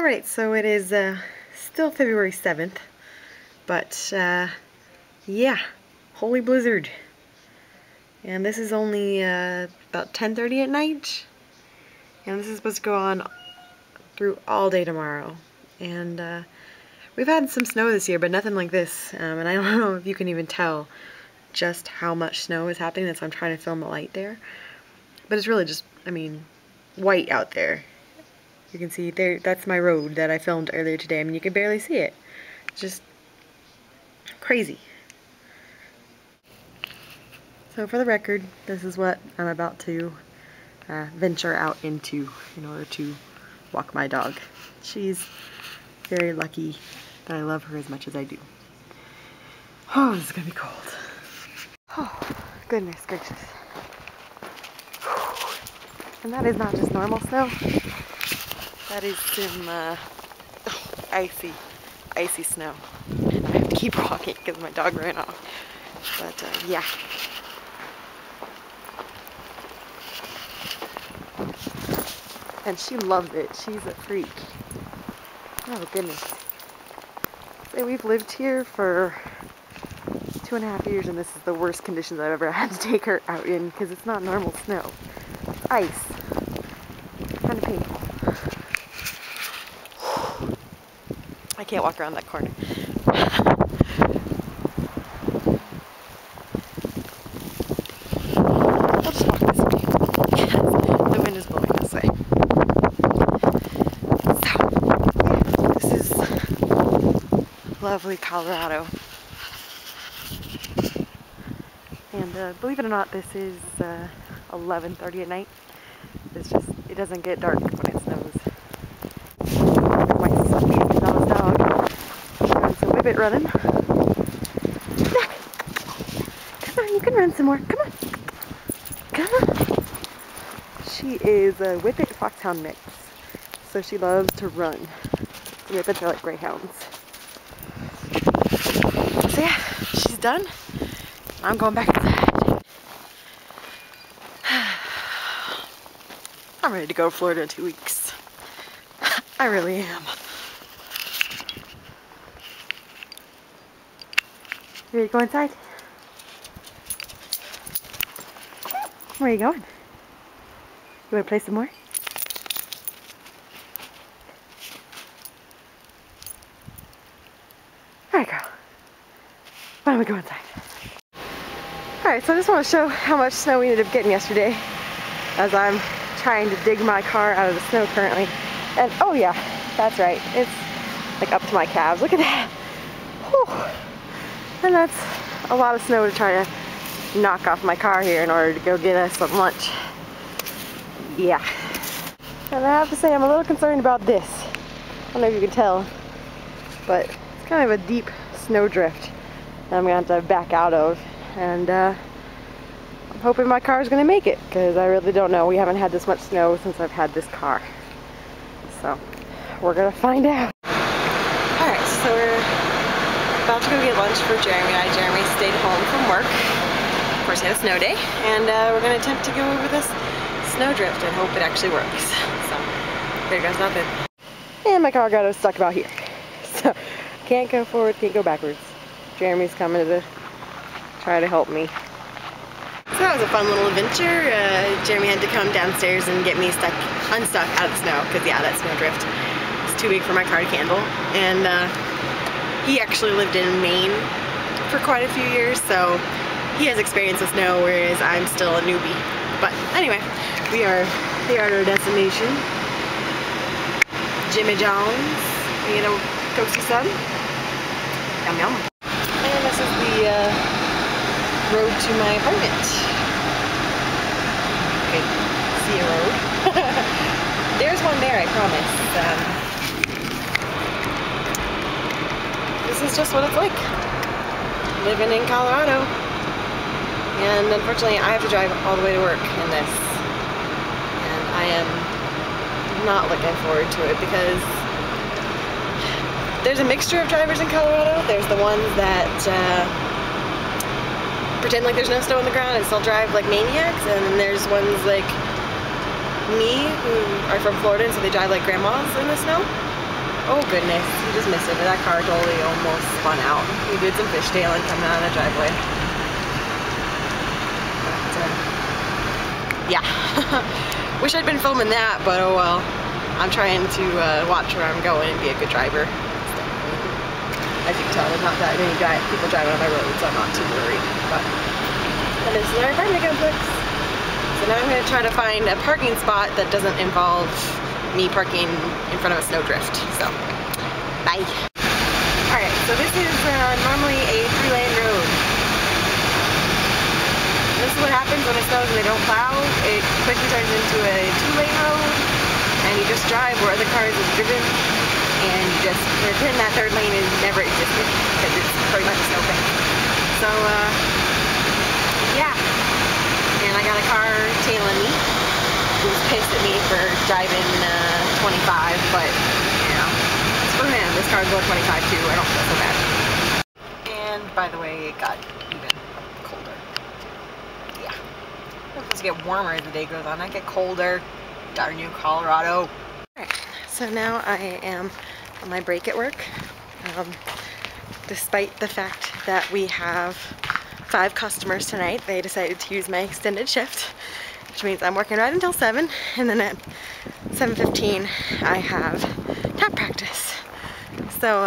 Alright, so it is still February 7th, but yeah, holy blizzard. And this is only about 10:30 at night, and this is supposed to go on through all day tomorrow. And we've had some snow this year, but nothing like this, and I don't know if you can even tell just how much snow is happening. That's why I'm trying to film the light there. But it's really just, I mean, white out there. You can see there, that's my road that I filmed earlier today. I mean, you can barely see it. It's just crazy. So for the record, this is what I'm about to venture out into in order to walk my dog. She's very lucky that I love her as much as I do. Oh, this is gonna be cold. Oh, goodness gracious. And that is not just normal snow. That is some icy snow. And I have to keep walking because my dog ran off. But yeah. And she loves it. She's a freak. Oh goodness. So we've lived here for 2.5 years, and this is the worst conditions I've ever had to take her out in because it's not normal snow. It's ice. Kind of painful. I can't walk around that corner. I'll just walk this way because the wind is blowing this way. So, yeah, this is lovely Colorado. And believe it or not, this is 11:30 at night. It's just, it doesn't get dark when it snows. My sweet Bella's dog. She runs some Whippet running. Come on, you can run some more. Come on. Come on. She is a Whippet Foxhound mix. So she loves to run. Whippets are like greyhounds. So yeah, she's done. I'm going back inside. I'm ready to go to Florida in 2 weeks. I really am. You ready to go inside? Where are you going? You want to play some more? Alright, girl. Why don't we go inside? Alright, so I just want to show how much snow we ended up getting yesterday as I'm trying to dig my car out of the snow currently. And oh yeah, that's right, it's like up to my calves. Look at that. Whew. And that's a lot of snow to try to knock off my car here in order to go get us some lunch. Yeah. And I have to say I'm a little concerned about this. I don't know if you can tell, but it's kind of a deep snow drift that I'm going to have to back out of. And I'm hoping my car is going to make it, because I really don't know. We haven't had this much snow since I've had this car. So, we're going to find out. Alright, so we're about to go get lunch for Jeremy. Jeremy stayed home from work. Of course, he had a snow day. And we're going to attempt to go over this snowdrift and hope it actually works. So, there goes nothing. And my car got stuck about here. So, can't go forward, can't go backwards. Jeremy's coming to try to help me. So that was a fun little adventure. Jeremy had to come downstairs and get me unstuck out of the snow, because yeah, that snowdrift is too big for my car to handle. And he actually lived in Maine for quite a few years, so he has experience with snow, whereas I'm still a newbie. But anyway, we are here at our destination, Jimmy John's. You know, toasty sun. Yum yum. And this is the road to my apartment. Okay, see a road. There's one there, I promise. This is just what it's like living in Colorado. And unfortunately, I have to drive all the way to work in this. And I am not looking forward to it because there's a mixture of drivers in Colorado. There's the ones that pretend like there's no snow on the ground and still drive like maniacs, and then there's ones like me who are from Florida and so they drive like grandmas in the snow. Oh goodness, you just missed it. That car totally almost spun out. We did some fishtailing coming out of the driveway. But, yeah. Wish I'd been filming that, but oh well. I'm trying to watch where I'm going and be a good driver. As you can tell, there's not that many people driving on my road, so I'm not too worried. But this is our apartment complex. So now I'm going to try to find a parking spot that doesn't involve me parking in front of a snowdrift. So, bye. Alright, so this is normally a 3-lane road. This is what happens when it snows and they don't plow. It quickly turns into a 2-lane road, and you just drive where other cars have driven, and you just pretend that 3rd lane is never existed, because it's pretty much a snow thing. So, yeah. And I got a car tailing me, who's pissed at me for driving 25, but, you know, it's for him. This car's going 25 too. I don't feel so bad. And, by the way, it got even colder. Yeah. It's supposed to get warmer as the day goes on. I get colder. Darn you, Colorado. Alright, so now I am on my break at work. Despite the fact that we have 5 customers tonight, they decided to use my extended shift, which means I'm working right until 7, and then at 7:15 I have tap practice. So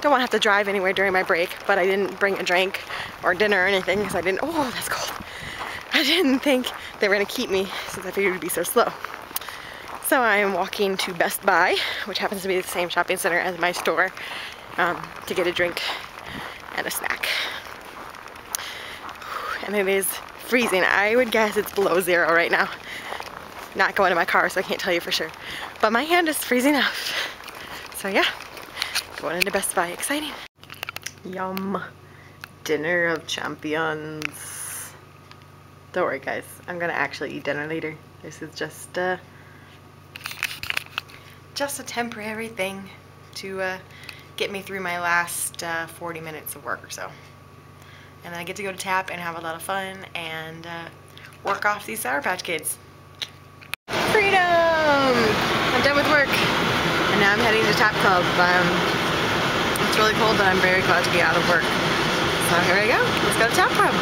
don't want to have to drive anywhere during my break, but I didn't bring a drink or dinner or anything because I didn't, oh that's cold. I didn't think they were going to keep me since I figured it would be so slow. So I am walking to Best Buy, which happens to be the same shopping center as my store, to get a drink and a snack. And it is freezing. I would guess it's below 0 right now. Not going to my car, so I can't tell you for sure. But my hand is freezing up. So yeah, going into Best Buy. Exciting. Yum. Dinner of champions. Don't worry guys, I'm gonna actually eat dinner later. This is just a temporary thing to get me through my last 40 minutes of work or so. And then I get to go to TAP and have a lot of fun and work off these Sour Patch Kids. Freedom! I'm done with work and now I'm heading to TAP Club. It's really cold, but I'm very glad to be out of work. So here we go. Let's go to TAP Club.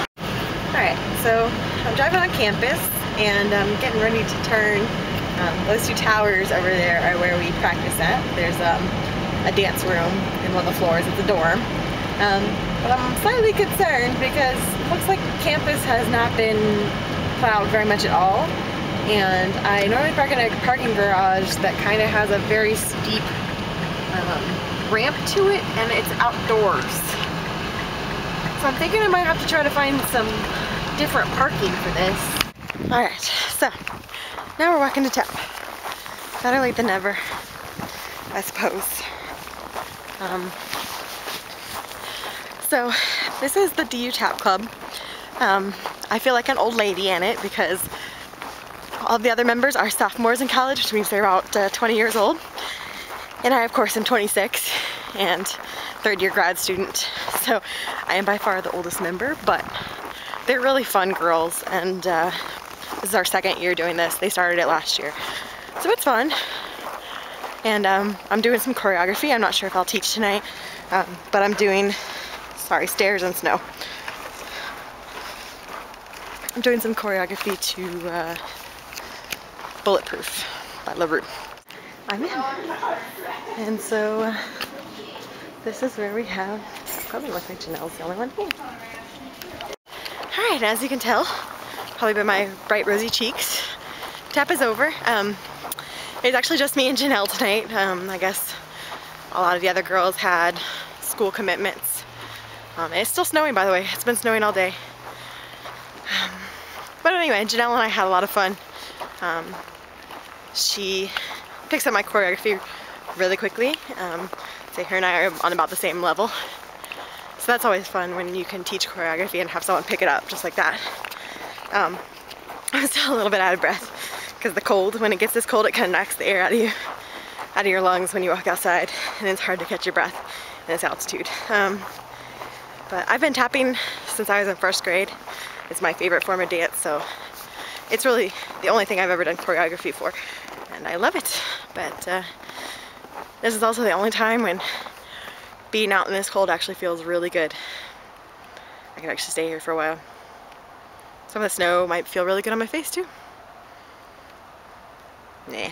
Alright, so I'm driving on campus and I'm getting ready to turn. Those 2 towers over there are where we practice at. There's a dance room in one of the floors. It's a dorm. But I'm slightly concerned because it looks like campus has not been plowed very much at all. And I normally park in a parking garage that kind of has a very steep ramp to it, and it's outdoors. So I'm thinking I might have to try to find some different parking for this. Alright, so now we're walking to TAP. Better late than never, I suppose. So this is the DU TAP Club. I feel like an old lady in it because all the other members are sophomores in college, which means they're about 20 years old. And I, of course, am 26 and 3rd-year grad student. So I am by far the oldest member, but they're really fun girls, and this is our 2nd year doing this. They started it last year. So it's fun. And I'm doing some choreography. I'm not sure if I'll teach tonight, but I'm doing, stairs and snow. I'm doing some choreography to Bulletproof by LaRue. I'm in. And so this is where we have, probably looks like Janelle's the only one here. Alright, as you can tell, probably by my bright rosy cheeks, TAP is over. It's actually just me and Janelle tonight. I guess a lot of the other girls had school commitments. It's still snowing, by the way. It's been snowing all day. But anyway, Janelle and I had a lot of fun. She picks up my choreography really quickly. So her and I are on about the same level. So that's always fun when you can teach choreography and have someone pick it up just like that. I'm still a little bit out of breath because the cold, when it gets this cold, it kind of knocks the air out of your lungs when you walk outside, and it's hard to catch your breath in this altitude. But I've been tapping since I was in 1st grade. It's my favorite form of dance, so it's really the only thing I've ever done choreography for, and I love it. But This is also the only time when being out in this cold actually feels really good. I can actually stay here for a while. Some of the snow might feel really good on my face too. Nah.